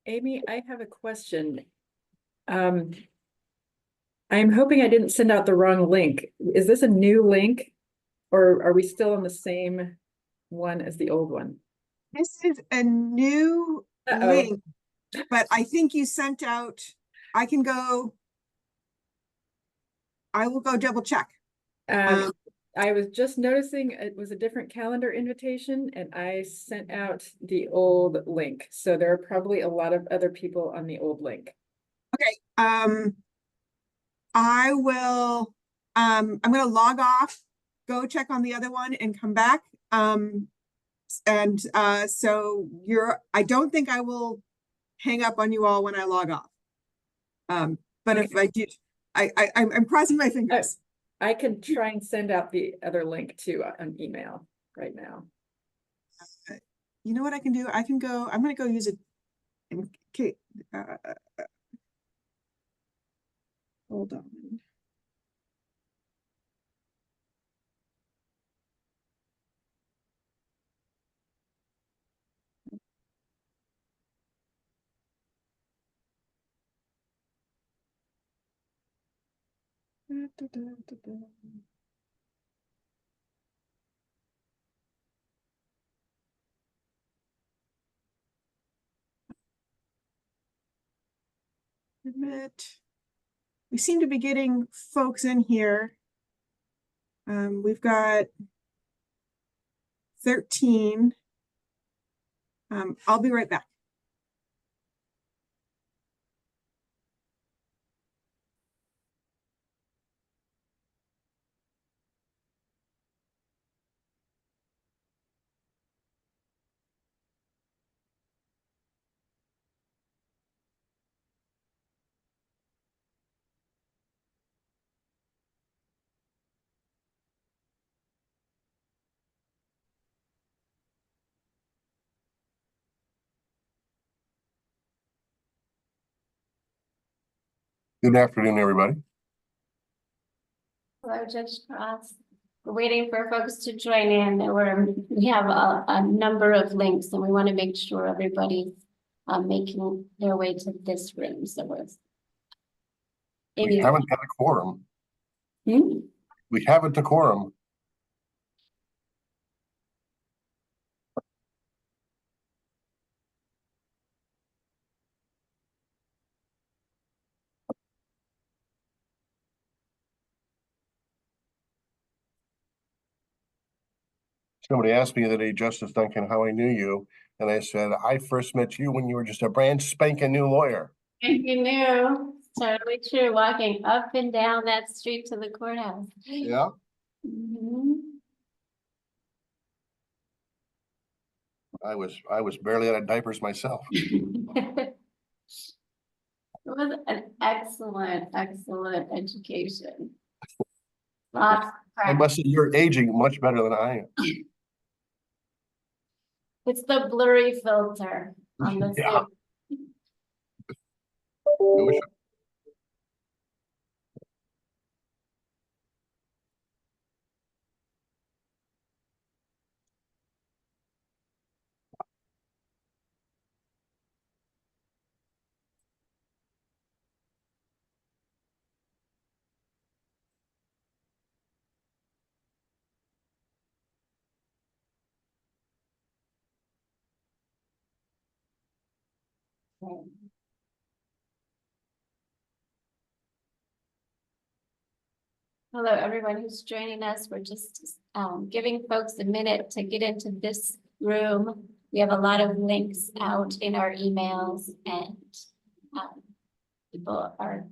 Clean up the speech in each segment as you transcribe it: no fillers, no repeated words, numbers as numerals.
Amy, I have a question. Um, I'm hoping I didn't send out the wrong link. Is this a new link or are we still on the same one as the old one? This is a new Uh-oh. link, but I think you sent out, I will go double check. Um, I was just noticing it was a different calendar invitation and I sent out the old link. So there are probably a lot of other people on the old link. Okay, I will, I'm gonna log off, go check on the other one and come back. So I don't think I will hang up on you all when I log off. But Okay. if I do, I'm crossing my fingers. I can try and send out the other link to an email right now. You know what I can do? I'm gonna go use it. Okay, hold on. Admit. We seem to be getting folks in here. We've got 13. I'll be right back. Good afternoon, everybody. Hello, Judge Cross. We're waiting for folks to join in. We have a number of links and we want to make sure everybody's making their way to this room. So We haven't got a quorum. Hmm? We haven't a quorum. Somebody asked me the other day, Justice Duncan, how I knew you. And I said, I first met you when you were just a brand spanking new lawyer. You knew. Totally true. Walking up and down that street to the courthouse. Yeah. Mhm. I was barely out of diapers myself. It was an excellent education. Lots of I must say you're aging much better than I am. It's the blurry filter on the Yeah. Zoom. Hello, everyone who's joining us. We're just giving folks a minute to get into this room. We have a lot of links out in our emails and people are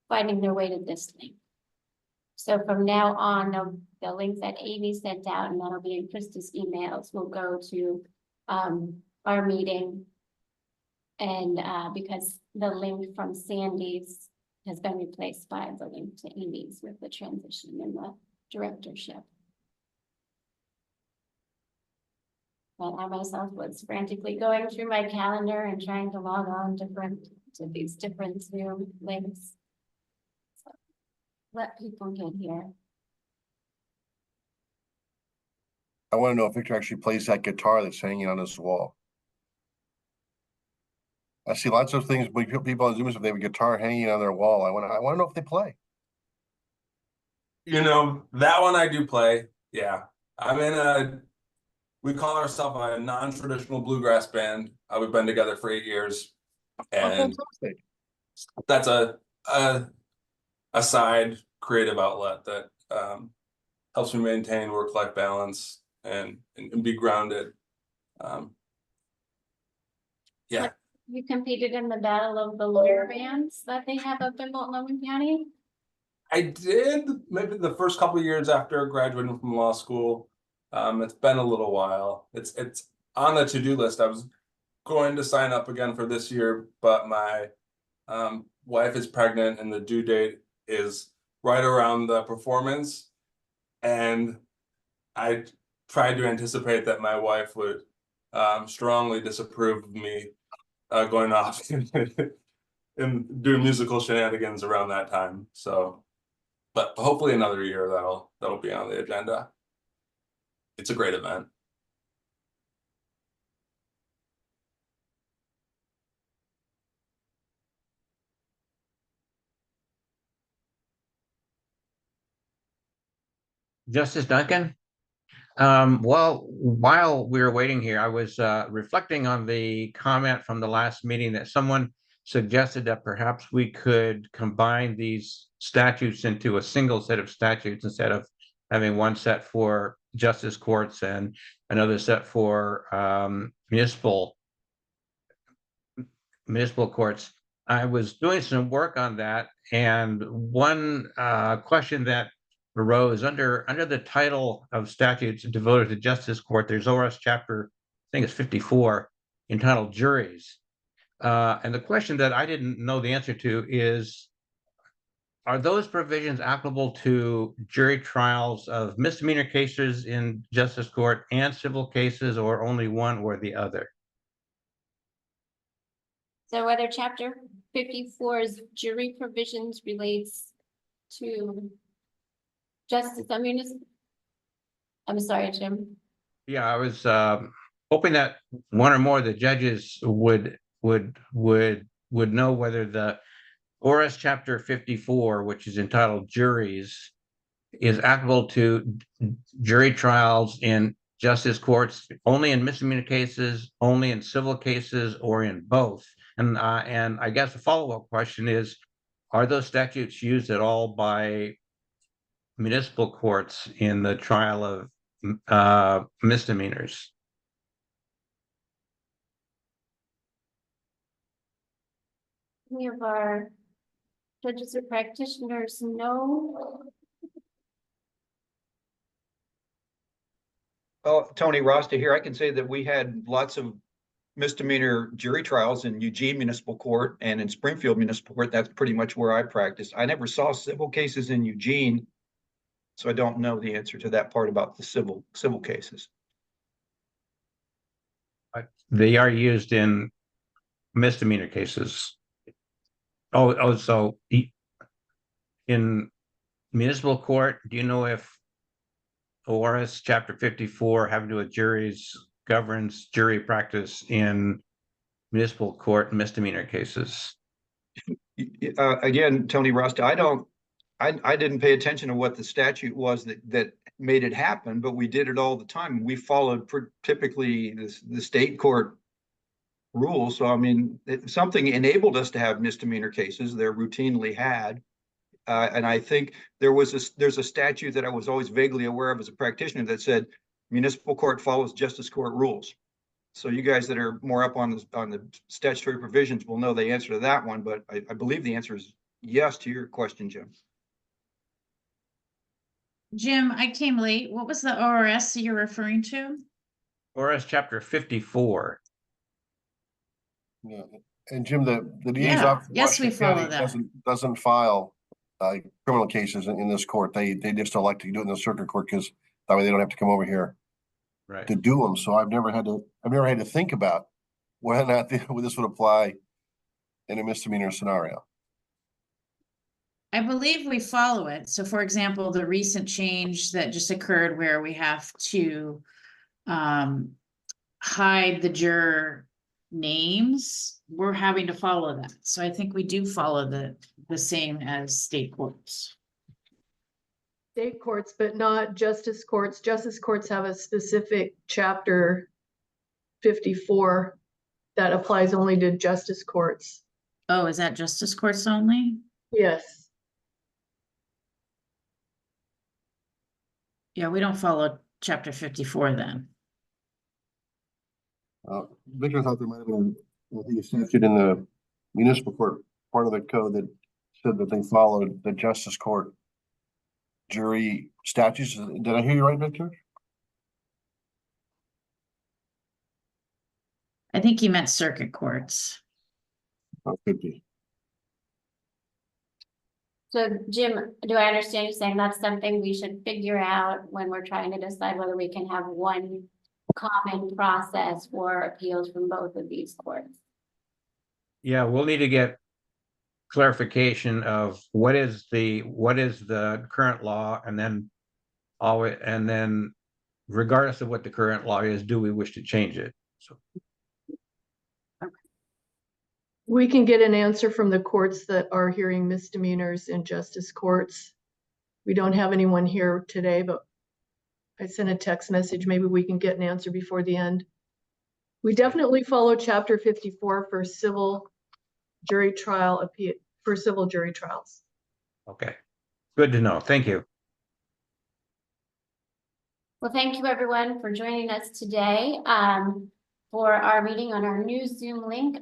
finding their way to this link. So from now on, the links that Amy sent out, and that'll be in Krista's emails, will go to our meeting. And because the link from Sandy's has been replaced by the link to Amy's with the transition in the directorship. And I myself was frantically going through my calendar and trying to log on to these different Zoom links. So let people get here. I want to know if Victor actually plays that guitar that's hanging on his wall. I see lots of things, but people on Zoom, if they have a guitar hanging on their wall, I want to know if they play. You know, that one I do play. Yeah. I'm in we call ourselves a non-traditional bluegrass band. We've been together for 8 years. Oh, And fantastic. that's a side creative outlet that helps me maintain work-life balance and be grounded. Yeah. You competed in the Battle of the Lawyer Bands that they have up in Multnomah County? I did maybe the first couple of years after graduating from law school. It's been a little while. It's on the to-do list. I was going to sign up again for this year, but my wife is pregnant and the due date is right around the performance. And I tried to anticipate that my wife would strongly disapprove of me going off and doing musical shenanigans around that time. So, but hopefully another year that'll be on the agenda. It's a great event. Justice Duncan? Well, while we were waiting here, I was reflecting on the comment from the last meeting that someone suggested that perhaps we could combine these statutes into a single set of statutes instead of having one set for justice courts and another set for municipal courts. I was doing some work on that, and one question that arose under the title of statutes devoted to justice court, there's ORS chapter, I think it's 54, entitled juries. And the question that I didn't know the answer to is, are those provisions applicable to jury trials of misdemeanor cases in justice court and civil cases, or only one or the other? So whether chapter 54's jury provisions relates to justice, I'm sorry, Jim. Yeah, I was hoping that one or more of the judges would know whether the ORS chapter 54, which is entitled juries, is applicable to jury trials in justice courts only in misdemeanor cases, only in civil cases, or in both. And I guess the follow-up question is, are those statutes used at all by municipal courts in the trial of misdemeanors? Any of our judges or practitioners know? Oh, Tony Rasta here. I can say that we had lots of misdemeanor jury trials in Eugene Municipal Court and in Springfield Municipal Court. That's pretty much where I practiced. I never saw civil cases in Eugene, so I don't know the answer to that part about the civil cases. They are used in misdemeanor cases. So in municipal court, do you know if ORS chapter 54 having to do with juries governs jury practice in municipal court misdemeanor cases? Again, Tony Rasta, I didn't pay attention to what the statute was that made it happen, but we did it all the time. We followed typically the state court rules. So, I mean, something enabled us to have misdemeanor cases. They're routinely had. And I think there's a statute that I was always vaguely aware of as a practitioner that said municipal court follows justice court rules. So you guys that are more up on the statutory provisions will know the answer to that one, but I believe the answer is yes to your question, Jim. Jim, I came late. What was the ORS you're referring to? ORS chapter 54. Yeah. And Jim, the DA's Yeah, office. yes, we follow that. Doesn't file criminal cases in this court. They just elect to do it in the circuit court because that way they don't have to come over here Right. to do them. So I've never had to think about whether or not this would apply in a misdemeanor scenario. I believe we follow it. So for example, the recent change that just occurred where we have to hide the juror names, we're having to follow that. So I think we do follow the same as state courts. State courts, but not justice courts. Justice courts have a specific chapter 54 that applies only to justice courts. Oh, is that justice courts only? Yes. Yeah, we don't follow chapter 54 then. Victor thought there might have been, I think, a statute in the municipal court, part of the code that said that they followed the justice court jury statutes. Did I hear you right, Victor? I think he meant circuit courts. Oh, could be. So Jim, do I understand you saying that's something we should figure out when we're trying to decide whether we can have one common process for appeals from both of these courts? Yeah, we'll need to get clarification of what is the current law, and then regardless of what the current law is, do we wish to change it? So We can get an answer from the courts that are hearing misdemeanors in justice courts. We don't have anyone here today, but I sent a text message. Maybe we can get an answer before the end. We definitely follow chapter 54 for civil jury trial appeal, for civil jury trials. okay, good to know. Thank you. Well, thank you everyone for joining us today for our meeting on our new Zoom link.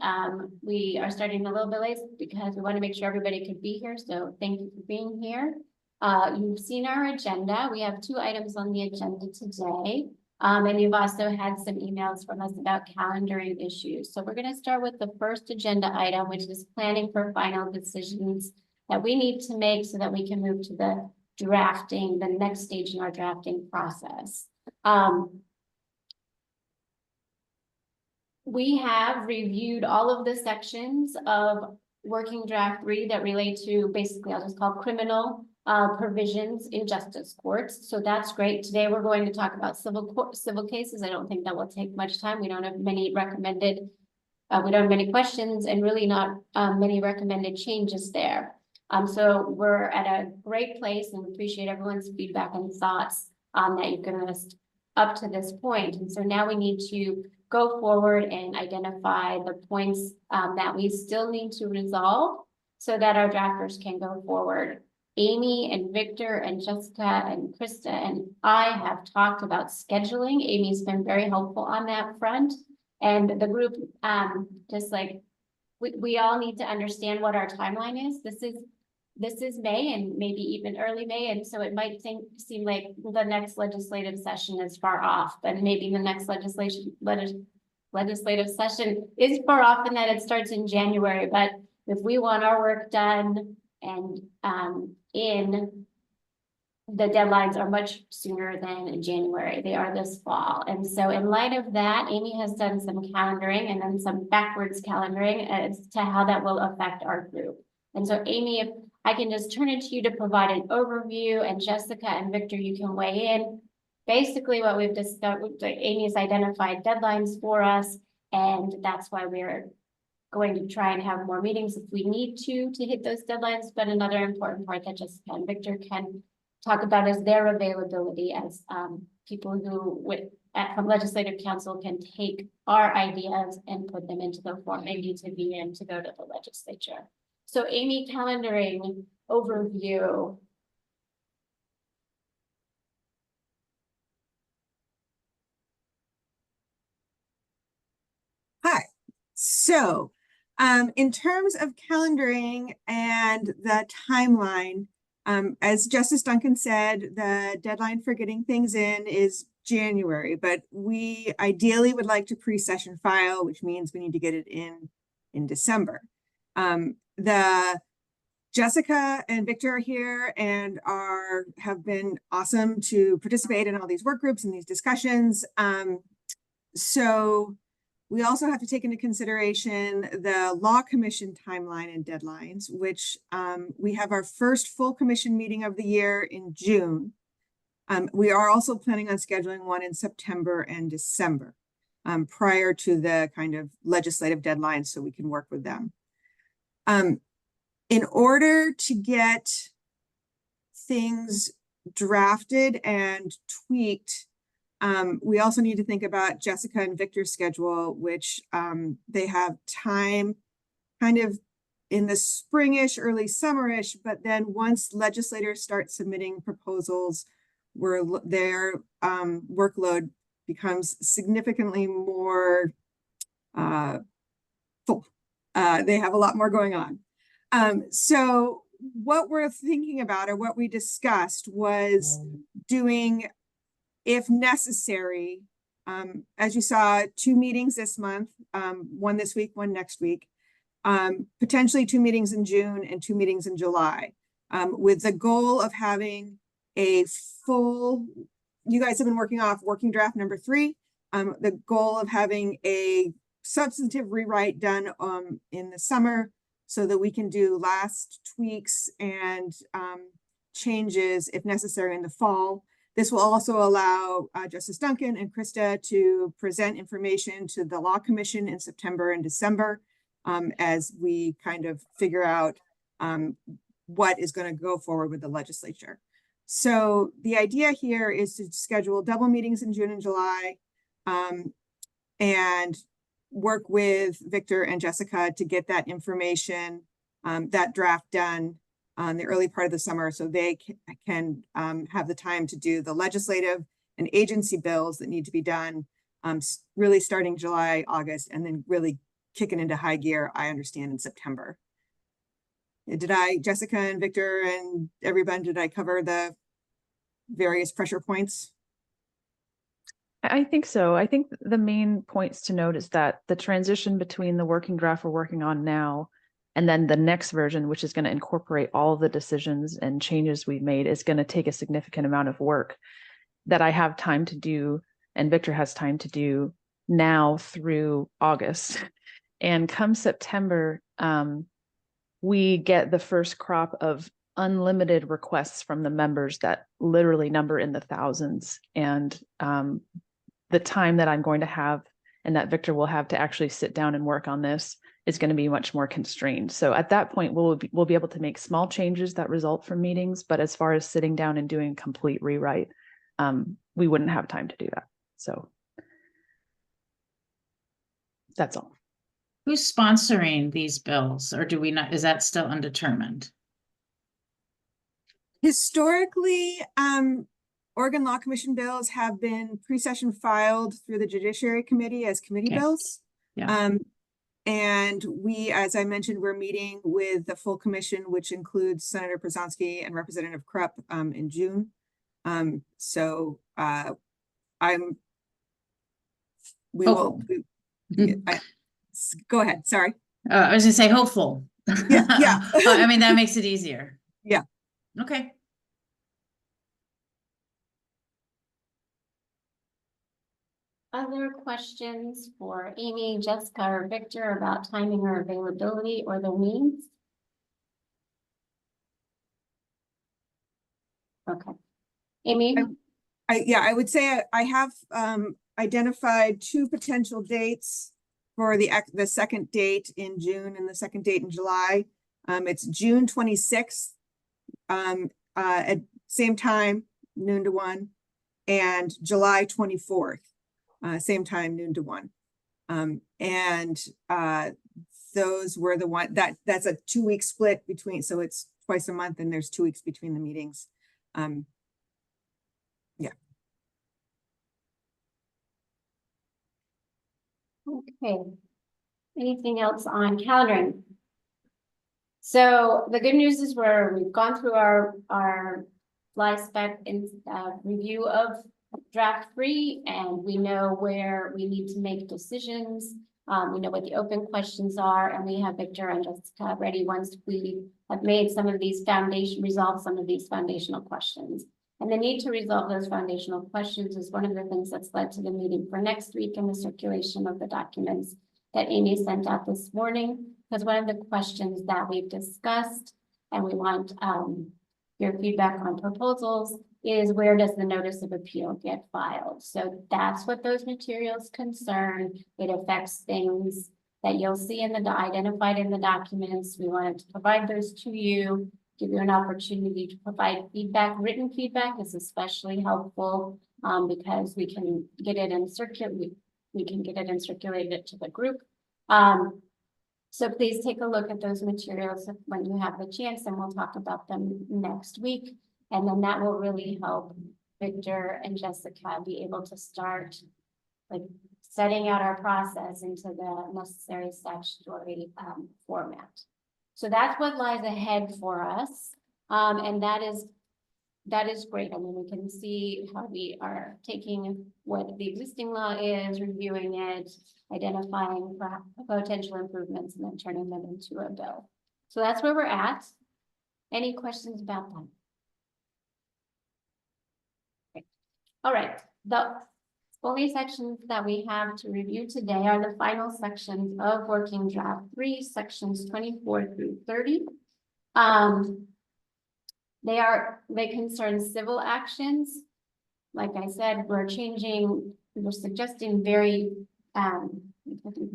We are starting a little bit late because we want to make sure everybody could be here. So thank you for being here. You've seen our agenda. We have 2 items on the agenda today. And you've also had some emails from us about calendaring issues. So we're going to start with the first agenda item, which is planning for final decisions that we need to make so that we can move to the drafting, the next stage in our drafting process. We have reviewed all of the sections of working draft 3 that relate to basically, I'll just call criminal provisions in justice courts. So that's great. Today we're going to talk about civil cases. I don't think that will take much time. We don't have many recommended, we don't have many questions and really not many recommended changes there. So we're at a great place and appreciate everyone's feedback and thoughts that you've given us up to this point. And so now we need to go forward and identify the points that we still need to resolve so that our drafters can go forward. Amy and Victor and Jessica and Krista and I have talked about scheduling. Amy's been very helpful on that front. And the group, just like, we all need to understand what our timeline is. This is May and maybe even early May. And so it might seem like the next legislative session is far off, but maybe the next legislative session is far off and that it starts in January. But if we want our work done and the deadlines are much sooner than in January. They are this fall. And so in light of that, Amy has done some calendaring and then some backwards calendaring as to how that will affect our group. And so Amy, if I can just turn it to you to provide an overview, and Jessica and Victor, you can weigh in. Basically what we've discussed, Amy's identified deadlines for us, and that's why we're going to try and have more meetings if we need to hit those deadlines. But another important part that Jessica and Victor can talk about is their availability as people who from Legislative Council can take our ideas and put them into the form they need to be in to go to the legislature. So Amy, calendaring overview. Hi. So in terms of calendaring and the timeline, as Justice Duncan said, the deadline for getting things in is January, but we ideally would like to pre-session file, which means we need to get it in December. Jessica and Victor are here and have been awesome to participate in all these work groups and these discussions. So we also have to take into consideration the Law Commission timeline and deadlines, which we have our first full commission meeting of the year in June. We are also planning on scheduling one in September and December. prior to the kind of legislative deadlines so we can work with them. In order to get things drafted and tweaked, we also need to think about Jessica and Victor's schedule, which they have time kind of in the springish, early summerish, but then once legislators start submitting proposals, their workload becomes significantly more full. They have a lot more going on. So what we're thinking about, or what we discussed, was doing, if necessary, as you saw, 2 meetings this month, one this week, one next week, potentially 2 meetings in June and 2 meetings in July, with the goal of having a full, you guys have been working off working draft number 3, the goal of having a substantive rewrite done in the summer so that we can do last tweaks and changes if necessary in the fall. This will also allow Justice Duncan and Krista to present information to the Law Commission in September and December as we kind of figure out what is going to go forward with the legislature. So the idea here is to schedule double meetings in June and July and work with Victor and Jessica to get that information, that draft done on the early part of the summer so they can have the time to do the legislative and agency bills that need to be done really starting July, August, and then really kicking into high gear, I understand, in September. Did Jessica and Victor and everyone, did I cover the various pressure points? I think so. I think the main points to note is that the transition between the working draft we're working on now and then the next version, which is going to incorporate all of the decisions and changes we've made, is going to take a significant amount of work that I have time to do and Victor has time to do now through August. And come September, we get the first crop of unlimited requests from the members that literally number in the thousands. And the time that I'm going to have and that Victor will have to actually sit down and work on this is going to be much more constrained. So at that point, we'll be able to make small changes that result from meetings. But as far as sitting down and doing a complete rewrite, we wouldn't have time to do that. So that's all. Who's sponsoring these bills, or do we not, is that still undetermined? Historically, Oregon Law Commission bills have been pre-session filed through the Judiciary Committee as committee Okay. bills. Yeah. And we, as I mentioned, we're meeting with the full commission, which includes Senator Przanski and Representative Krupp in June. Go ahead, sorry. I was gonna say hopeful. Yeah. I mean, that makes it easier. Yeah. Okay. Other questions for Amy, Jessica, or Victor about timing or availability or the means? Okay. Amy? I would say I have identified 2 potential dates for the second date in June and the second date in July. It's June 26th at same time, noon to 1, and July 24th, same time, noon to 1. Those were the one that's a 2-week split between, so it's twice a month and there's 2 weeks between the meetings. Yeah. Okay. Anything else on calendaring? So the good news is we've gone through our fly spec and review of draft 3, and we know where we need to make decisions. We know what the open questions are, and we have Victor and Jessica ready once we have made resolved some of these foundational questions. And the need to resolve those foundational questions is one of the things that's led to the meeting for next week and the circulation of the documents that Amy sent out this morning. Because one of the questions that we've discussed, and we want your feedback on proposals, is where does the notice of appeal get filed? So that's what those materials concern. It affects things that you'll see identified in the documents. We wanted to provide those to you, give you an opportunity to provide feedback. Written feedback is especially helpful because we can get it and circulate it to the group. So please take a look at those materials when you have the chance, and we'll talk about them next week. And then that will really help Victor and Jessica be able to start like setting out our process into the necessary statutory format. So that's what lies ahead for us. And that is great. I mean, we can see how we are taking what the existing law is, reviewing it, identifying potential improvements, and then turning them into a bill. So that's where we're at. Any questions about that? Okay. All right. The only sections that we have to review today are the final sections of Working Draft 3, sections 24 through 30. They concern civil actions. Like I said, we're suggesting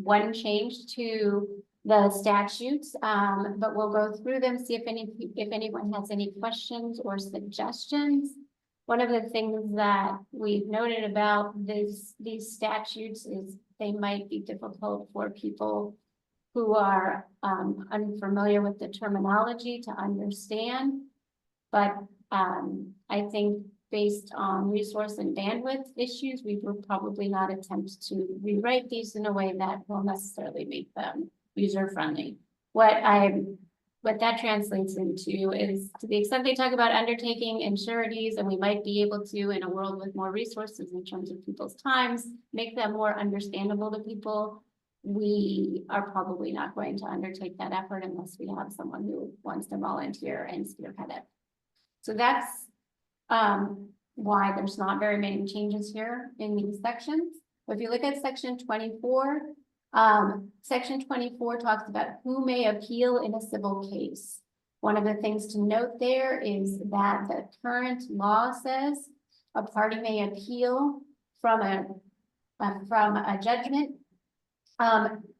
one change to the statutes, but we'll go through them, see if anyone has any questions or suggestions. One of the things that we've noted about these statutes is they might be difficult for people who are unfamiliar with the terminology to understand. But I think based on resource and bandwidth issues, we will probably not attempt to rewrite these in a way that will necessarily make them user-friendly. What that translates into is, to the extent they talk about undertaking and sureties, and we might be able to, in a world with more resources in terms of people's times, make them more understandable to people. We are probably not going to undertake that effort unless we have someone who wants to volunteer and spearhead it. So that's why there's not very many changes here in these sections. But if you look at section 24, section 24 talks about who may appeal in a civil case. One of the things to note there is that the current law says a party may appeal from a judgment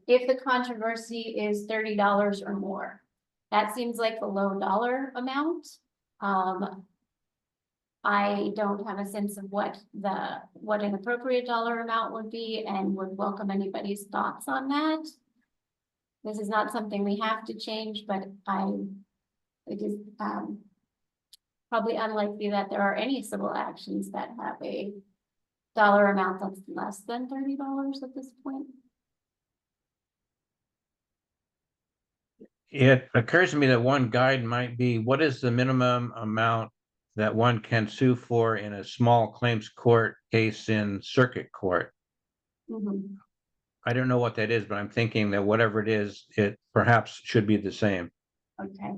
if the controversy is $30 or more. That seems like a low dollar amount. I don't have a sense of what an appropriate dollar amount would be, and would welcome anybody's thoughts on that. This is not something we have to change, but it is probably unlikely that there are any civil actions that have a dollar amount that's less than $30 at this point. It occurs to me that one guide might be, what is the minimum amount that one can sue for in a small claims court case in circuit court? Mm-hmm. I don't know what that is, but I'm thinking that whatever it is, it perhaps should be the same. Okay.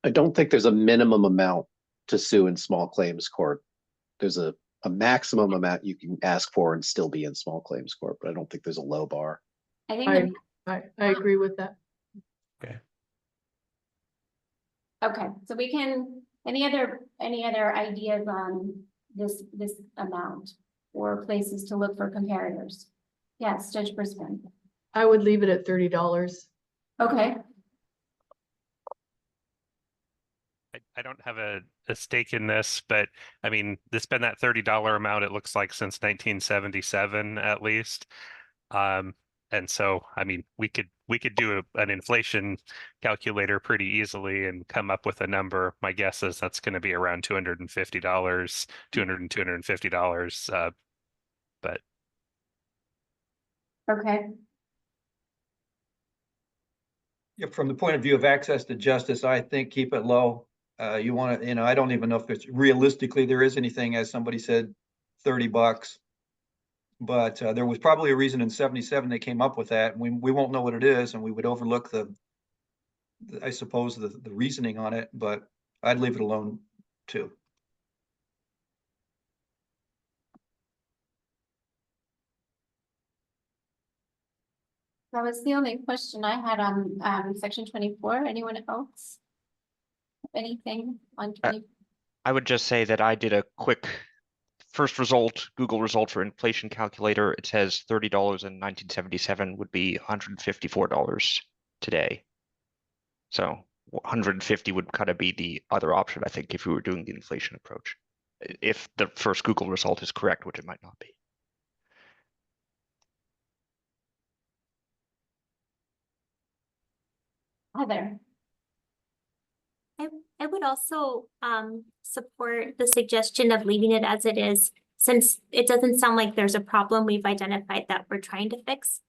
I don't think there's a minimum amount to sue in small claims court. There's a maximum amount you can ask for and still be in small claims court, but I don't think there's a low bar. I think I agree with that. okay, so we can, any other ideas on this amount or places to look for comparators? Yes, Judge Brisbane. I would leave it at $30. Okay. I don't have a stake in this, but I mean, it's been that $30 amount, it looks like, since 1977 at least. And so, I mean, we could do an inflation calculator pretty easily and come up with a number. My guess is that's going to be around $250, $250. But Okay. Yeah, from the point of view of access to justice, I think keep it low. You want to, I don't even know if there's realistically there is anything, as somebody said, $30. But there was probably a reason in 77 they came up with that. We won't know what it is, and we would overlook I suppose the reasoning on it, but I'd leave it alone too. That was the only question I had on section 24. Anyone else? Anything on Uh, 20? I would just say that I did a quick first result, Google result for inflation calculator. It says $30 in 1977 would be $154 today. So 150 would kind of be the other option, I think, if we were doing the inflation approach. If the first Google result is correct, which it might not be. Heather? I would also support the suggestion of leaving it as it is, since it doesn't sound like there's a problem we've identified that we're trying to fix,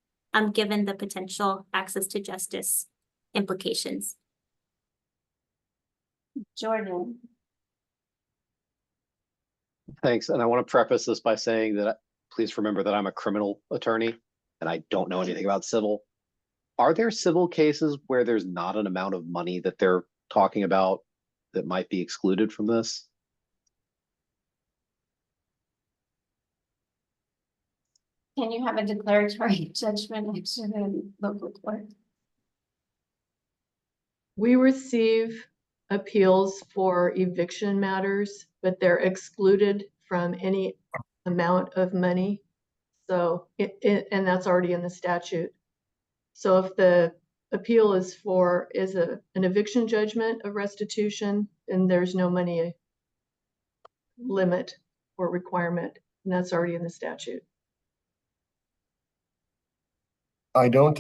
given the potential access to justice implications. Jordan? Thanks. And I want to preface this by saying that please remember that I'm a criminal attorney and I don't know anything about civil. Are there civil cases where there's not an amount of money that they're talking about that might be excluded from this? Can you have a declaratory judgment action in local court? We receive appeals for eviction matters, but they're excluded from any amount of money. So and that's already in the statute. So if the appeal is an eviction judgment of restitution, then there's no money limit or requirement, and that's already in the statute. I don't,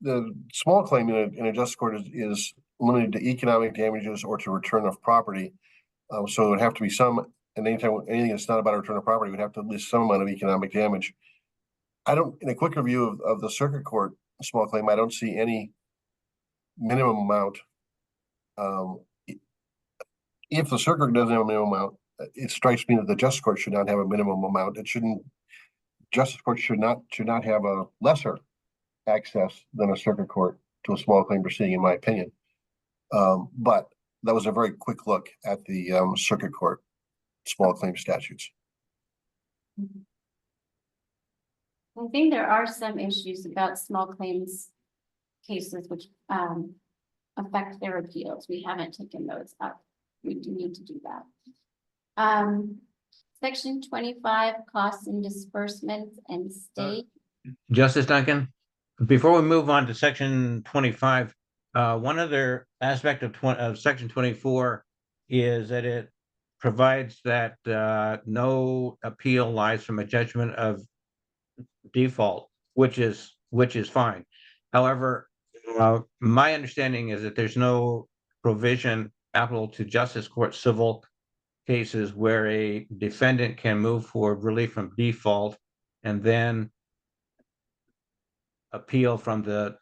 the small claim in a justice court is limited to economic damages or to return of property. So it would have to be and anytime anything that's not about a return of property would have to list some amount of economic damage. In a quick review of the circuit court small claim, I don't see any minimum amount. If the circuit doesn't have a minimum amount, it strikes me that the justice court should not have a minimum amount. Justice court should not have a lesser access than a circuit court to a small claim proceeding, in my opinion. But that was a very quick look at the circuit court small claim statutes. I think there are some issues about small claims cases which affect their appeals. We haven't taken those up. We do need to do that. Section 25, costs and disbursements and state. Justice Duncan, before we move on to section 25, one other aspect of section 24 is that it provides that no appeal lies from a judgment of default, which is fine. However, my understanding is that there's no provision applicable to justice court civil cases where a defendant can move for relief from default and then appeal from the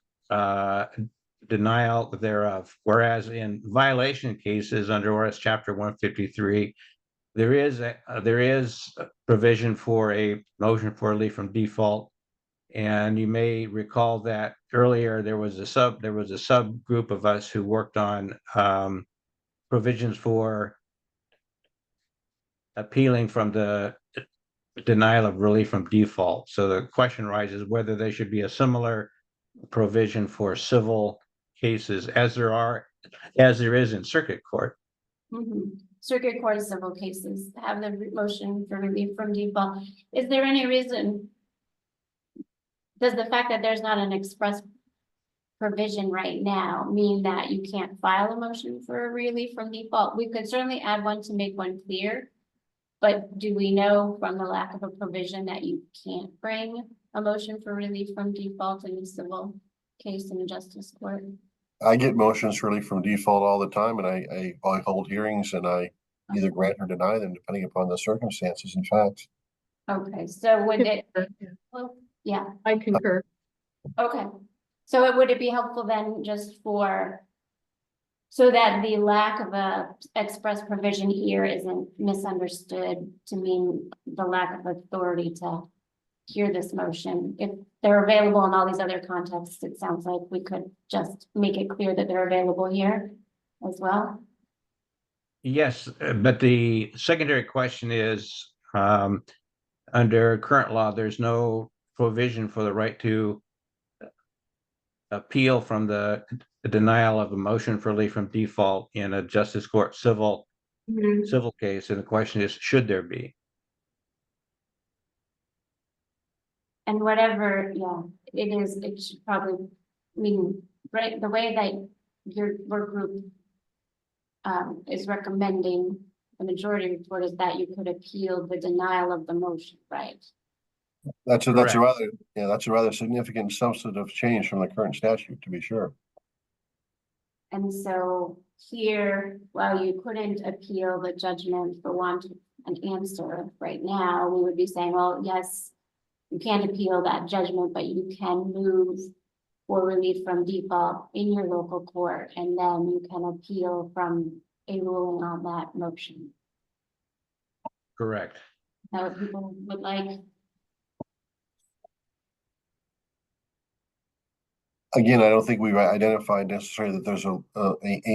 denial thereof. Whereas in violation cases under ORS Chapter 153, there is a provision for a motion for relief from default. And you may recall that earlier there was a subgroup of us who worked on provisions for appealing from the denial of relief from default. So the question arises whether there should be a similar provision for civil cases as there is in circuit court. Circuit court civil cases have the motion for relief from default. Is there any reason? Does the fact that there's not an express provision right now mean that you can't file a motion for a relief from default? We could certainly add one to make one clear. But do we know from the lack of a provision that you can't bring a motion for relief from default in a civil case in a justice court? I get motions for relief from default all the time, and I hold hearings and I either grant or deny them depending upon the circumstances and facts. Okay, so would it? Well, yeah, I concur. Okay, so would it be helpful then just so that the lack of a express provision here isn't misunderstood to mean the lack of authority to hear this motion? If they're available in all these other contexts, it sounds like we could just make it clear that they're available here as well. Yes, but the secondary question is, under current law, there's no provision for the right to appeal from the denial of a motion for relief from default in a justice court civil case, and the question is, should there be? And whatever, yeah, it should probably, I mean, right, the way that your work group is recommending, the majority report is that you could appeal the denial of the motion, right? That's a Correct. rather significant substantive change from the current statute, to be sure. And so here, while you couldn't appeal the judgment for want of an answer right now, we would be saying, well, yes, you can't appeal that judgment, but you can move for relief from default in your local court, and then you can appeal from a ruling on that motion. Correct. Is that what people would like? Again, I don't think we've identified necessarily that there's a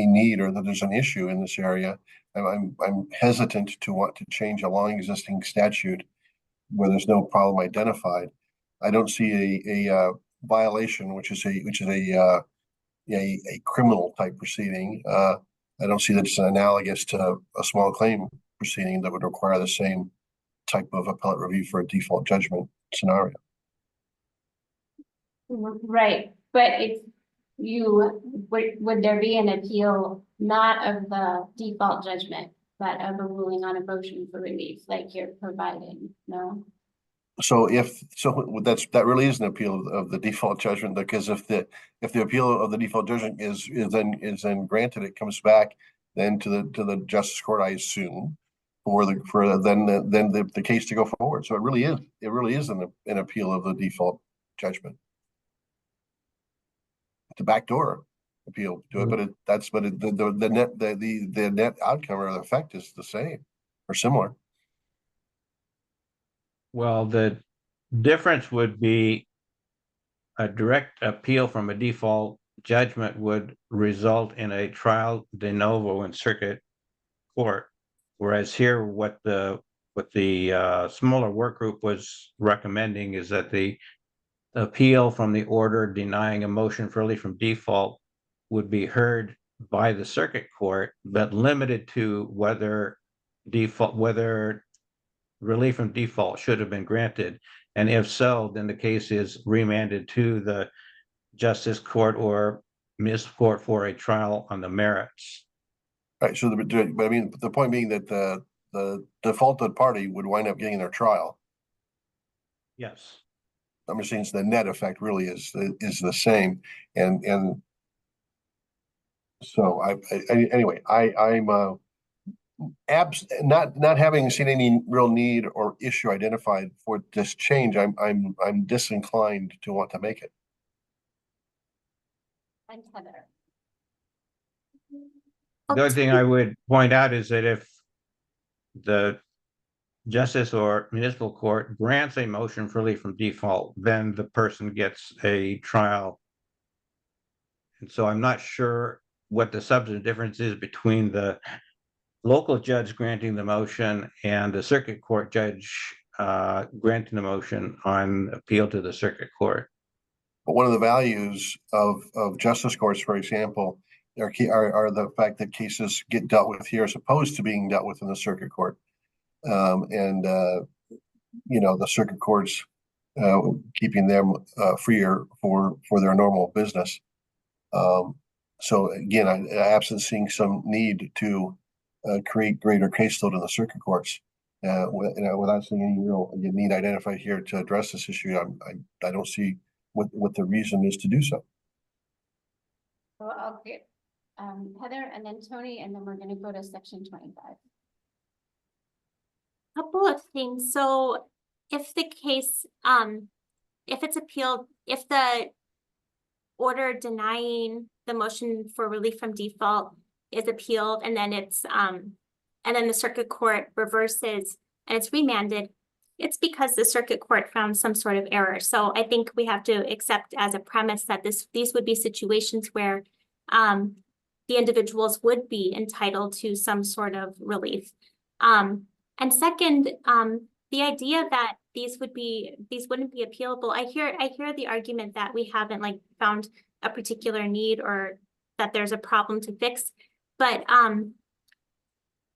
need or that there's an issue in this area. I'm hesitant to want to change a long existing statute where there's no problem identified. I don't see a violation, which is a criminal type proceeding. I don't see that it's analogous to a small claim proceeding that would require the same type of appellate review for a default judgment scenario. Right, but if you, would there be an appeal not of the default judgment, but of a ruling on a motion for relief like you're providing, no? So that really is an appeal of the default judgment, because if the appeal of the default judgment is then granted, it comes back then to the justice court, I assume, for the case to go forward. So it really is an appeal of the default judgment. The backdoor appeal to it, but the net outcome or the effect is the same or similar. Well, the difference would be a direct appeal from a default judgment would result in a trial de novo in circuit court. Whereas here, what the smaller work group was recommending is that the appeal from the order denying a motion for relief from default would be heard by the circuit court, but limited to whether relief from default should have been granted. And if so, then the case is remanded to the justice court or municipal court for a trial on the merits. Right. So but I mean, the point being that the defaulted party would wind up getting their trial. Yes. I'm just saying the net effect really is the same. And so anyway, I'm not having seen any real need or issue identified for this change. I'm disinclined to want to make it. And Heather. The other thing I would point out is that if the justice or municipal court grants a motion for relief from default, then the person gets a trial. And so I'm not sure what the substantive difference is between the local judge granting the motion and the circuit court judge granting the motion on appeal to the circuit court. But one of the values of justice courts, for example, are the fact that cases get dealt with here as opposed to being dealt with in the circuit court. The circuit courts keeping them freer for their normal business. So again, absent seeing some need to create greater caseload in the circuit courts, without seeing any real need identified here to address this issue, I don't see what the reason is to do so. So I'll get Heather and then Tony, and then we're going to go to section 25. Couple of things. So if the case, if it's appealed, if the order denying the motion for relief from default is appealed, and then it's and then the circuit court reverses and it's remanded, it's because the circuit court found some sort of error. So I think we have to accept as a premise that these would be situations where the individuals would be entitled to some sort of relief. And second, the idea that these wouldn't be appealable. I hear the argument that we haven't found a particular need or that there's a problem to fix. But,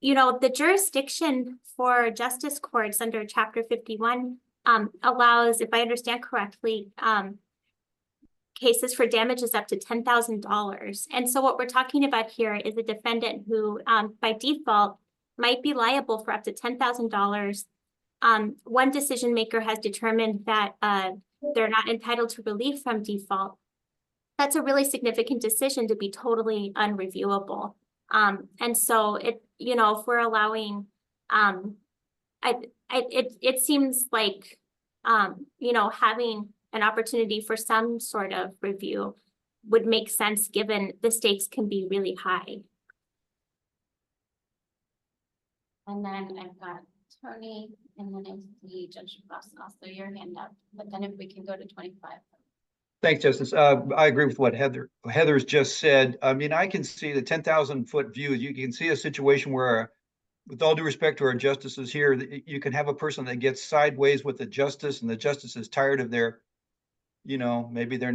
you know, the jurisdiction for justice courts under Chapter 51 allows, if I understand correctly, cases for damages up to $10,000. And so what we're talking about here is a defendant who, by default, might be liable for up to $10,000. One decision maker has determined that they're not entitled to relief from default. That's a really significant decision to be totally unreviewable. And so it, you know, if we're allowing, it seems like, you know, having an opportunity for some sort of review would make sense given the stakes can be really high. And then I've got Tony, and then I see Judge Ross also your hand up, but then if we can go to 25. Thanks, Justice. I agree with what Heather's just said. I mean, I can see the 10,000-foot view. You can see a situation where, with all due respect to our justices here, you can have a person that gets sideways with the justice, and the justice is tired of their, you know, maybe they're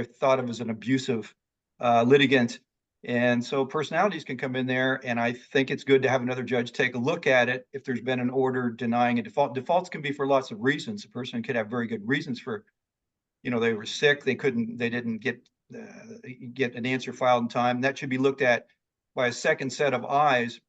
thought of as an abusive litigant. And so personalities can come in there, and I think it's good to have another judge take a look at it if there's been an order denying a default. Defaults can be for lots of reasons. A person could have very good reasons for, you know, they were sick, they didn't get an answer filed in time. That should be looked at by a second set of eyes.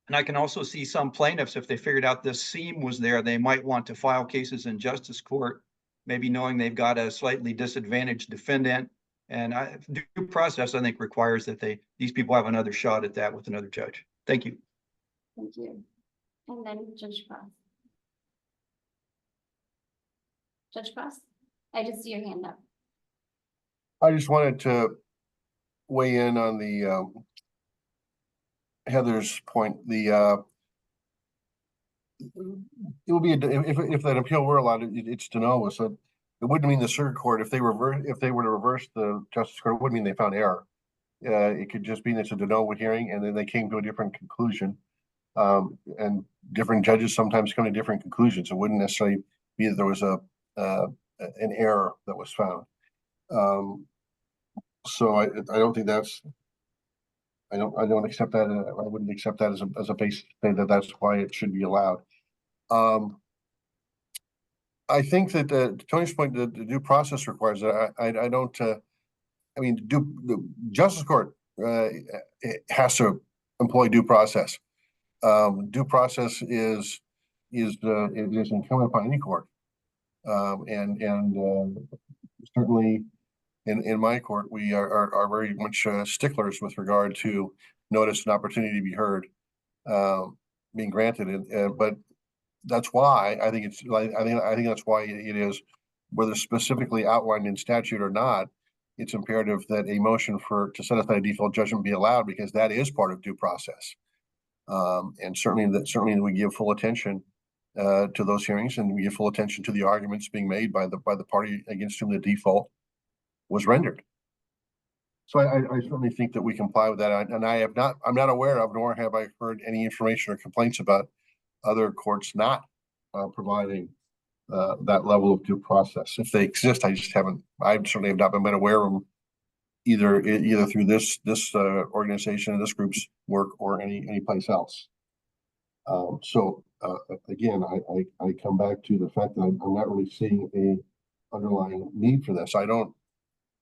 And I can also see some plaintiffs, if they figured out this seam was there, they might want to file cases in justice court, maybe knowing they've got a slightly disadvantaged defendant. And due process, I think, requires that these people have another shot at that with another judge. Thank you. Thank you. And then Judge Cross. Judge Cross, I just see your hand up. I just wanted to weigh in on the Heather's point. It will be if that appeal were allowed, it's de novo. So it wouldn't mean the circuit court, if they were to reverse the justice court, it wouldn't mean they found error. It could just mean it's a de novo hearing, and then they came to a different conclusion. And different judges sometimes come to different conclusions. It wouldn't necessarily be that there was an error that was found. So I don't think that's. I don't accept that. I wouldn't accept that as a basis thing that's why it should be allowed. I think that to Tony's point, the due process requires that. I don't. I mean, the justice court has to employ due process. Due process is incumbent upon any court, and certainly in my court we are very much sticklers with regard to notice and opportunity to be heard being granted, but that's why I think it's I think that's why it is, whether specifically outlined in statute or not, it's imperative that a motion to set aside a default judgment be allowed, because that is part of due process. And certainly we give full attention to those hearings, and we give full attention to the arguments being made by the party against whom the default was rendered. So I certainly think that we comply with that, and I'm not aware of, nor have I heard any information or complaints about other courts not providing that level of due process. If they exist, I certainly have not been aware of them, either through this organization and this group's work or any place else. So again, I come back to the fact that I'm not really seeing a underlying need for this. I don't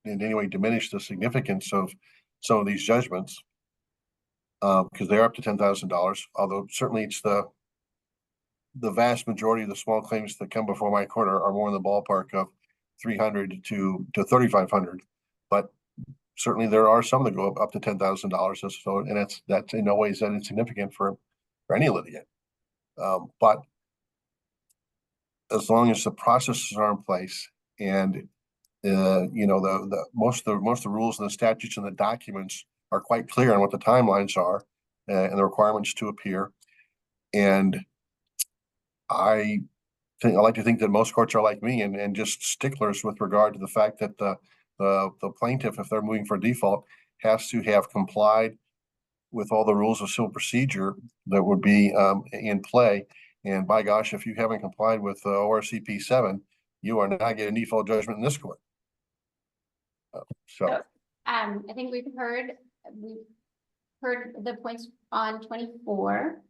in any way diminish the significance of some of these judgments, because they're up to $10,000. Although certainly it's the vast majority of the small claims that come before my court are more in the ballpark of $300 to $3,500. But certainly there are some that go up to $10,000. So, and that's in no way is that insignificant for any litigant. But as long as the processes are in place, and you know, the most of the rules and the statutes and the documents are quite clear on what the timelines are and the requirements to appear. And I like to think that most courts are like me and just sticklers with regard to the fact that the plaintiff, if they're moving for default, has to have complied with all the rules of civil procedure that would be in play. And by gosh, if you haven't complied with ORC P7, you are not getting a default judgment in this court. So, I think we've heard the points on 24.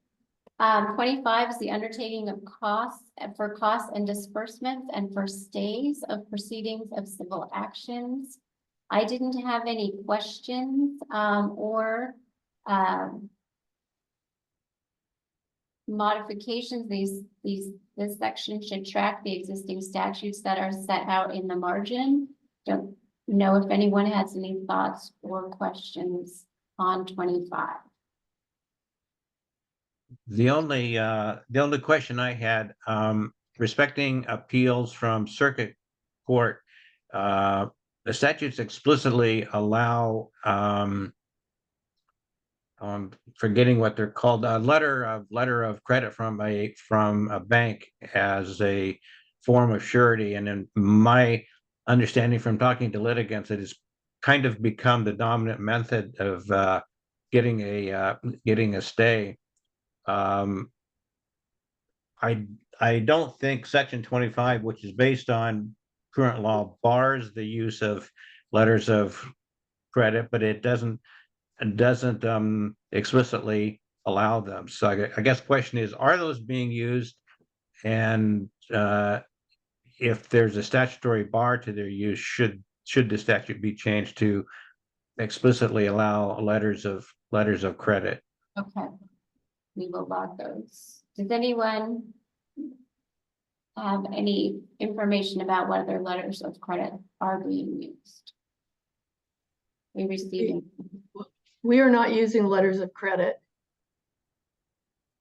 25 is the undertaking of costs and disbursements and for stays of proceedings of civil actions. I didn't have any questions, or, modifications. This section should track the existing statutes that are set out in the margin. Don't know if anyone has any thoughts or questions on 25. The only question I had, respecting appeals from circuit court, the statutes explicitly allow, I'm forgetting what they're called, a letter of credit from a bank as a form of surety. And in my understanding from talking to litigants, it has kind of become the dominant method of getting a stay. I don't think Section 25, which is based on current law, bars the use of letters of credit, but it doesn't explicitly allow them. So I guess the question is, are those being used? And if there's a statutory bar to their use, should the statute be changed to explicitly allow letters of credit? Okay, we will log those. Does anyone have any information about whether letters of credit are being used? We receiving. We are not using letters of credit.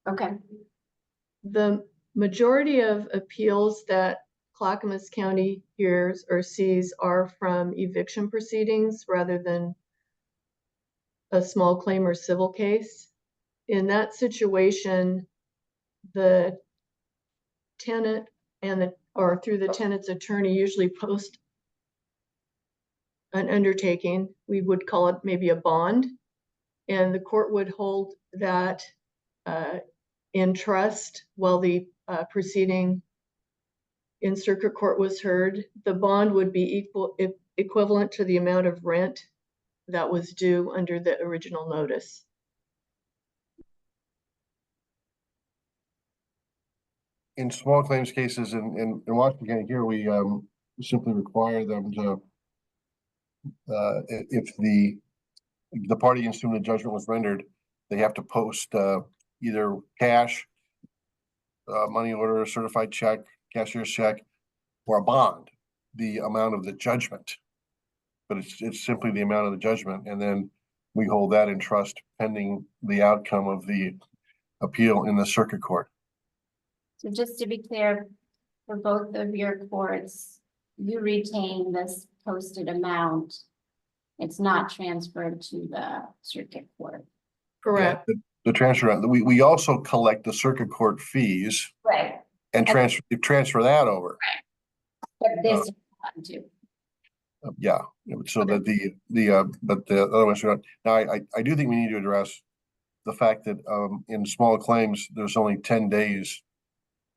Okay. The majority of appeals that Clackamas County hears or sees are from eviction proceedings rather than a small claim or civil case. In that situation, the tenant or through the tenant's attorney usually post an undertaking. We would call it maybe a bond, and the court would hold that in trust while the proceeding in circuit court was heard. The bond would be equivalent to the amount of rent that was due under the original notice. in small claims cases in Washington County here, we simply require them to, if the party against whom the judgment was rendered, they have to post either cash, money order, certified check, cashier's check, or a bond, the amount of the judgment. But it's simply the amount of the judgment, and then we hold that in trust pending the outcome of the appeal in the circuit court. So just to be clear, for both of your courts, you retain this posted amount. It's not transferred to the circuit court. Correct. Yeah, the transfer, we also collect the circuit court fees. Right. And transfer that over. But this too. Yeah, so that but the other ones are not. Now, I do think we need to address the fact that in small claims, there's only 10 days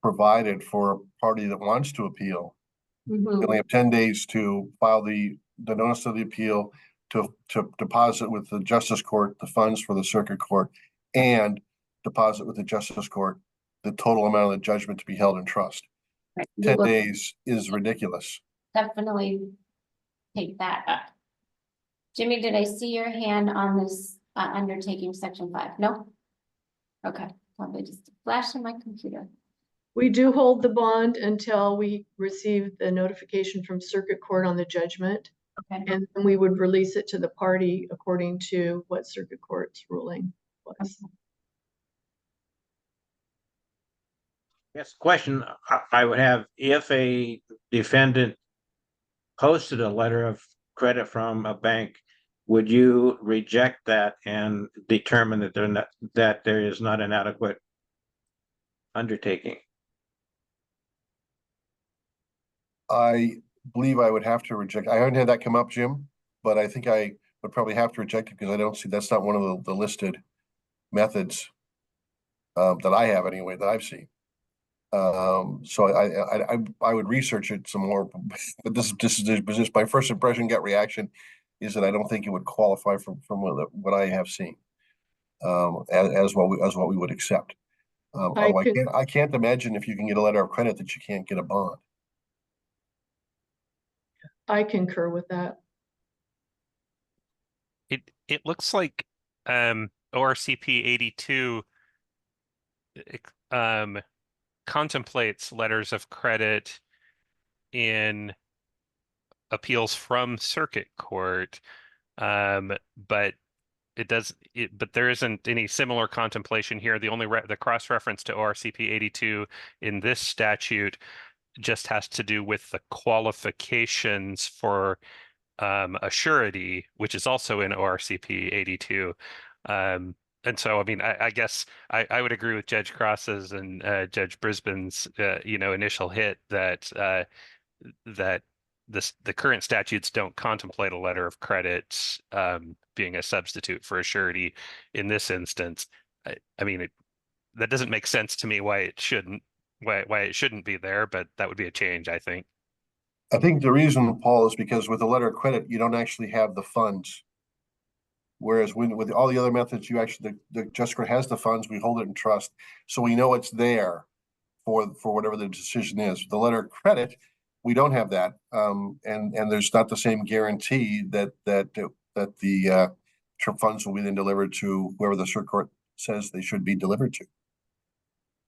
provided for a party that wants to appeal. Mm-hmm. They only have 10 days to file the notice of the appeal, to deposit with the justice court the funds for the circuit court, and deposit with the justice court the total amount of the judgment to be held in trust. Right. 10 days is ridiculous. Definitely take that up. Jimmy, did I see your hand on this undertaking section 5? No? Okay, probably just a flash in my computer. We do hold the bond until we receive the notification from circuit court on the judgment. Okay. And then we would release it to the party according to what circuit court's ruling was. Okay. Yes, question I would have, if a defendant posted a letter of credit from a bank, would you reject that and determine that there is not an adequate undertaking? I believe I would have to reject. I haven't had that come up, Jim, but I think I would probably have to reject it because I don't see, that's not one of the listed methods that I have anyway, that I've seen. So I would research it some more, but this is just my first impression, gut reaction is that I don't think it would qualify from what I have seen. As what we would accept. I can't imagine if you can get a letter of credit that you can't get a bond. I concur with that. It looks like ORCP 82 contemplates letters of credit in appeals from circuit court, but but there isn't any similar contemplation here. The only the cross-reference to ORCP 82 in this statute just has to do with the qualifications for a surety, which is also in ORCP 82. And so, I mean, I guess I would agree with Judge Cross's and Judge Brisbane's, initial hit that that the current statutes don't contemplate a letter of credit being a substitute for a surety in this instance. I mean, that doesn't make sense to me why it shouldn't be there, but that would be a change, I think. I think the reason, Paul, is because with a letter of credit, you don't actually have the funds. Whereas with all the other methods, you actually, the just credit has the funds, we hold it in trust, so we know it's there for whatever the decision is. The letter of credit, we don't have that, and there's not the same guarantee that the funds will be then delivered to whoever the circuit court says they should be delivered to.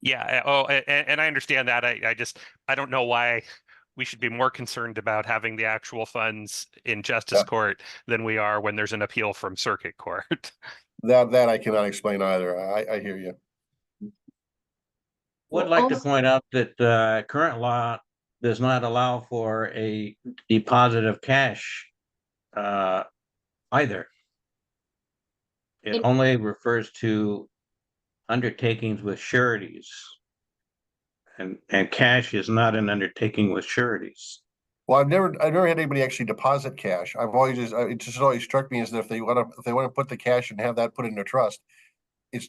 Yeah. Oh, and I understand that. I don't know why we should be more concerned about having the actual funds in justice court than we are when there's an appeal from circuit court. That I cannot explain either. I hear you. Would like to point out that current law does not allow for a deposit of cash either. It only refers to undertakings with sureties. And cash is not an undertaking with sureties. Well, I've never had anybody actually deposit cash. I've always it just always struck me as that if they want to put the cash and have that put in a trust, it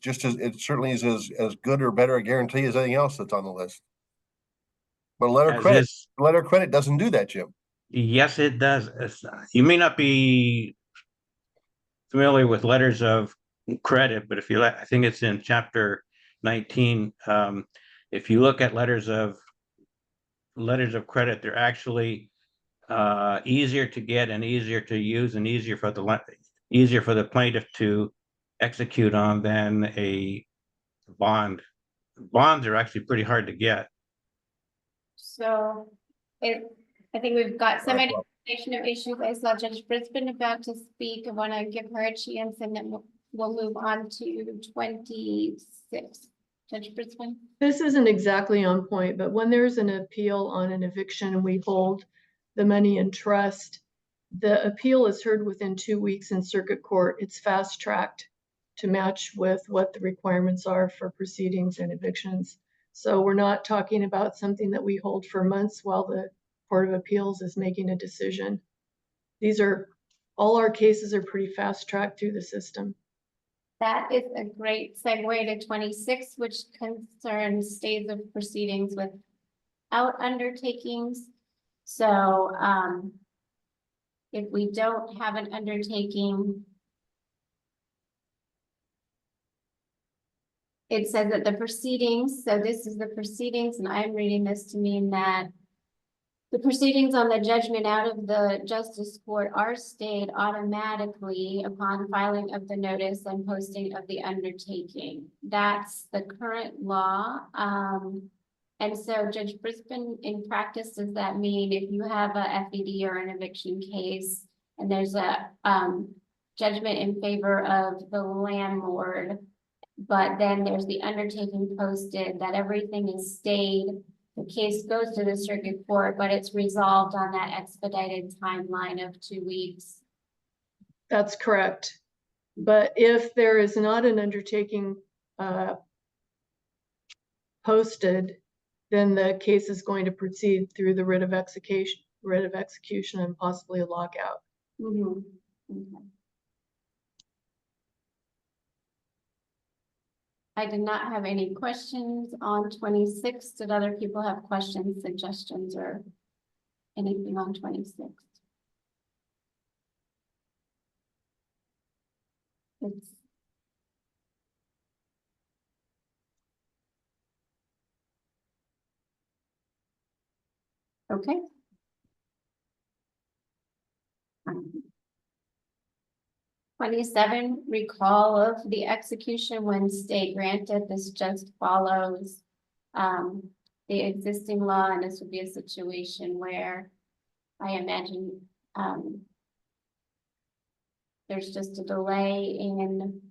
certainly is as good or better a guarantee as anything else that's on the list. But a letter of credit doesn't do that, Jim. Yes, it does. You may not be familiar with letters of credit, but I think it's in chapter 19. If you look at letters of credit, they're actually easier to get and easier to use and easier for the plaintiff to execute on than a bond. Bonds are actually pretty hard to get. So I think we've got some identification of issues. I saw Judge Brisbane about to speak. I want to give her a chance and then we'll move on to 26. Judge Brisbane? This isn't exactly on point, but when there's an appeal on an eviction and we hold the money in trust, the appeal is heard within 2 weeks in circuit court. It's fast tracked to match with what the requirements are for proceedings and evictions. So we're not talking about something that we hold for months while the Court of Appeals is making a decision. All our cases are pretty fast tracked through the system. That is a great segue to 26, which concerns stays of proceedings without undertakings. So if we don't have an undertaking, it says that the proceedings, so this is the proceedings, and I'm reading this to mean that the proceedings on the judgment out of the justice court are stayed automatically upon filing of the notice and posting of the undertaking. That's the current law. And so Judge Brisbane, in practice, does that mean if you have a FED or an eviction case and there's a judgment in favor of the landlord, but then there's the undertaking posted that everything is stayed, the case goes to the circuit court, but it's resolved on that expedited timeline of 2 weeks? That's correct. But if there is not an undertaking posted, then the case is going to proceed through the writ of execution and possibly a lockout. Mm-hmm. Okay. I did not have any questions on 26. Did other people have questions, suggestions, or anything on 26? It's okay. 27, recall of the execution when stay granted. This just follows the existing law, and this would be a situation where I imagine there's just a delay in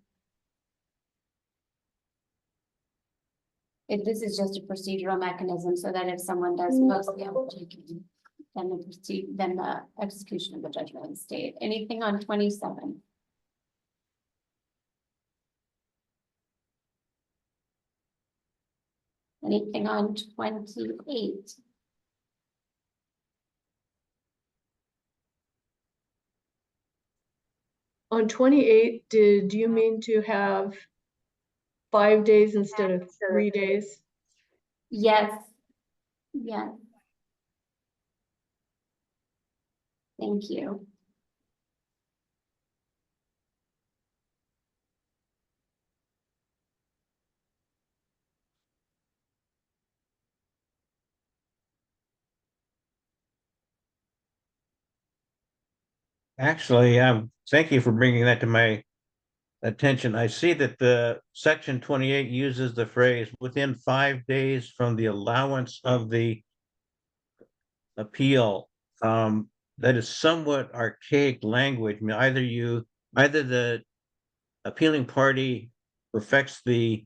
this is just a procedural mechanism so that if someone does post the MJC, then the execution of the judgment is stayed. Anything on 27? Anything on 28? On 28, did you mean to have 5 days instead of 3 days? Yes. Yes. Thank you. Actually, thank you for bringing that to my attention. I see that the section 28 uses the phrase within 5 days from the allowance of the appeal. That is somewhat archaic language. I mean, either the appealing party perfects the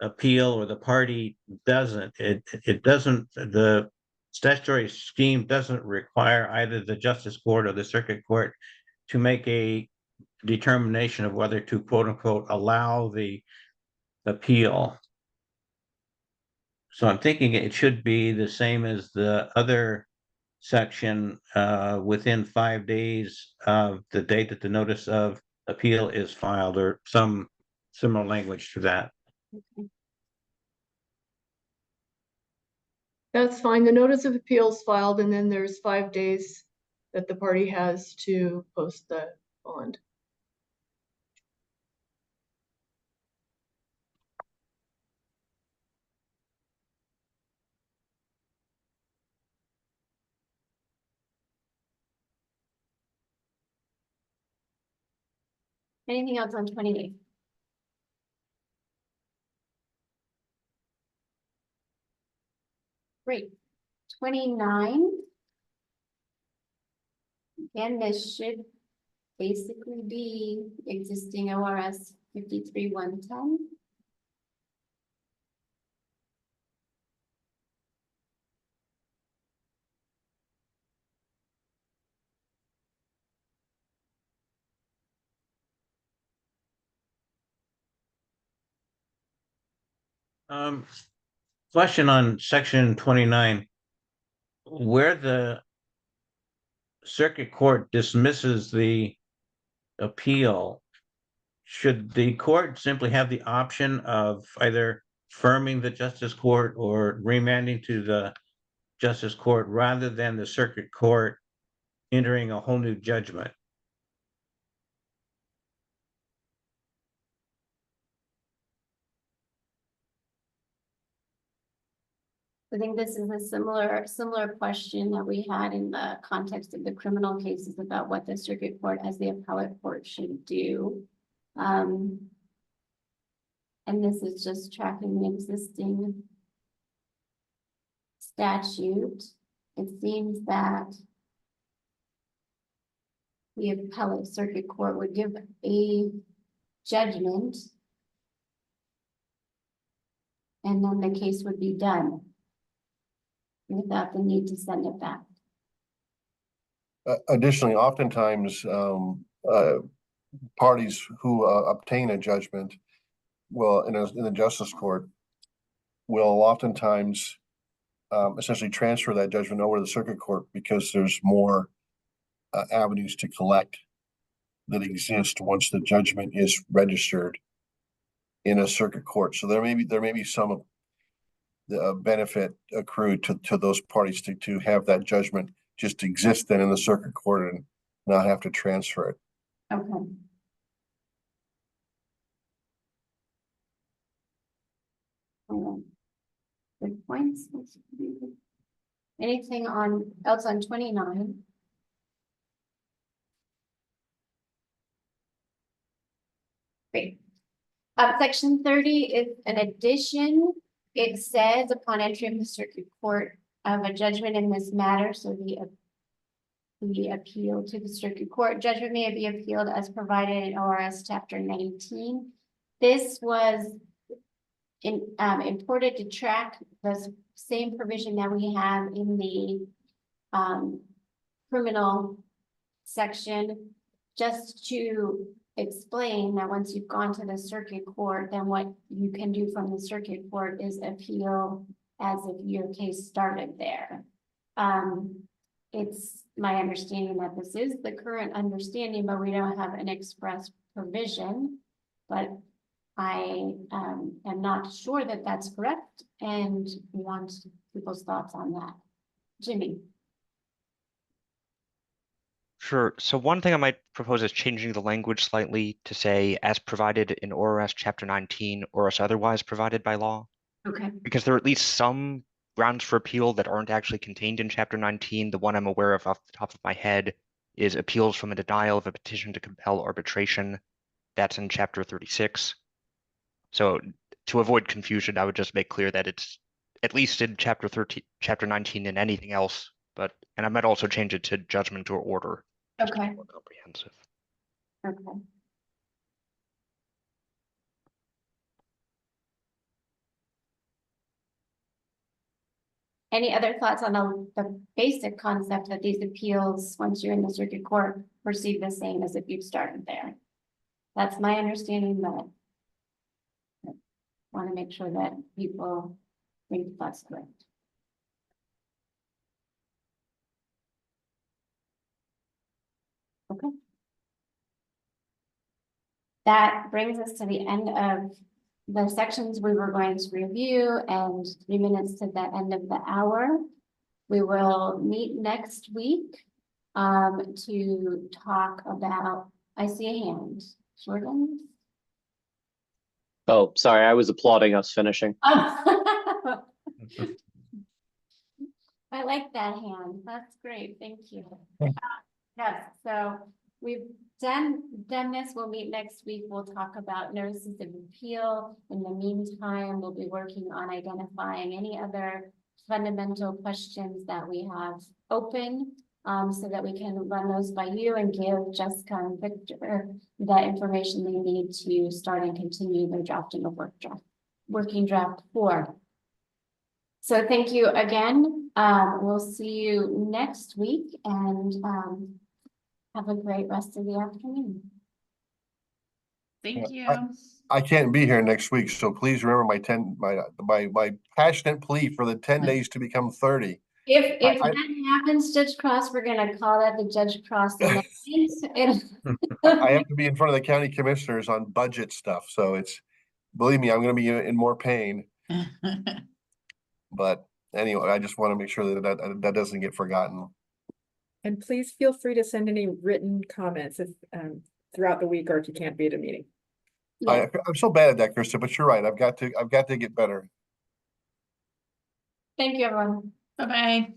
appeal or the party doesn't. It doesn't, the statutory scheme doesn't require either the justice court or the circuit court to make a determination of whether to quote unquote allow the appeal. So I'm thinking it should be the same as the other section, within 5 days of the date that the notice of appeal is filed, or some similar language to that. That's fine. The notice of appeals filed, and then there's 5 days that the party has to post the bond. Anything else on 28? Great. 29. Again, this should basically be existing ORS 53-110. Question on section 29, where the circuit court dismisses the appeal, should the court simply have the option of either affirming the justice court or remanding to the justice court rather than the circuit court entering a whole new judgment? I think this is a similar question that we had in the context of the criminal cases about what the circuit court as the appellate court should do. And this is just tracking the existing statute. It seems that the appellate circuit court would give a judgment, and then the case would be done without the need to send it back. Additionally, oftentimes, parties who obtain a judgment will, in the justice court, will oftentimes essentially transfer that judgment over to the circuit court because there's more avenues to collect that exist once the judgment is registered in a circuit court. So there may be some benefit accrued to those parties to have that judgment just exist then in the circuit court and not have to transfer it. Okay. Good points. Anything else on 29? Great. Section 30 is an addition. It says upon entry of the circuit court of a judgment in this matter, so the appeal to the circuit court judgment may be appealed as provided in ORS chapter 19. This was imported to track the same provision that we have in the criminal section, just to explain that once you've gone to the circuit court, then what you can do from the circuit court is appeal as if your case started there. It's my understanding that this is the current understanding, but we don't have an express provision. But I am not sure that that's correct and want people's thoughts on that. Jimmy. Sure. So one thing I might propose is changing the language slightly to say as provided in ORS chapter 19 or as otherwise provided by law. Okay. Because there are at least some grounds for appeal that aren't actually contained in chapter 19. The one I'm aware of off the top of my head is appeals from a denial of a petition to compel arbitration. That's in chapter 36. So to avoid confusion, I would just make clear that it's at least in chapter 19 and anything else, and I might also change it to judgment or order. Just to be Okay. more comprehensive. Okay. Any other thoughts on the basic concept that these appeals, once you're in the circuit court, proceed the same as if you've started there? That's my understanding, but I want to make sure that people think that's correct. Okay. That brings us to the end of the sections we were going to review and 3 minutes to the end of the hour. We will meet next week to talk about, I see a hand. Jordan? Oh, sorry, I was applauding us finishing. Oh. I like that hand. That's great. Thank you. Yes, so we've done this. We'll meet next week. We'll talk about notices of appeal. In the meantime, we'll be working on identifying any other fundamental questions that we have open, so that we can run those by you and give Jessica and Victor the information they need to start and continue their drafting of working draft 4. So thank you again. We'll see you next week and have a great rest of the afternoon. Thank you. I can't be here next week, so please remember my passionate plea for the 10 days to become 30. If that happens, Judge Cross, we're gonna call that the Judge Cross. I have to be in front of the county commissioners on budget stuff, so believe me, I'm gonna be in more pain. But anyway, I just want to make sure that doesn't get forgotten. And please feel free to send any written comments if throughout the week or if you can't be at a meeting. Yeah. I'm so bad at that, Krista, but you're right. I've got to get better. Thank you, everyone. Bye-bye.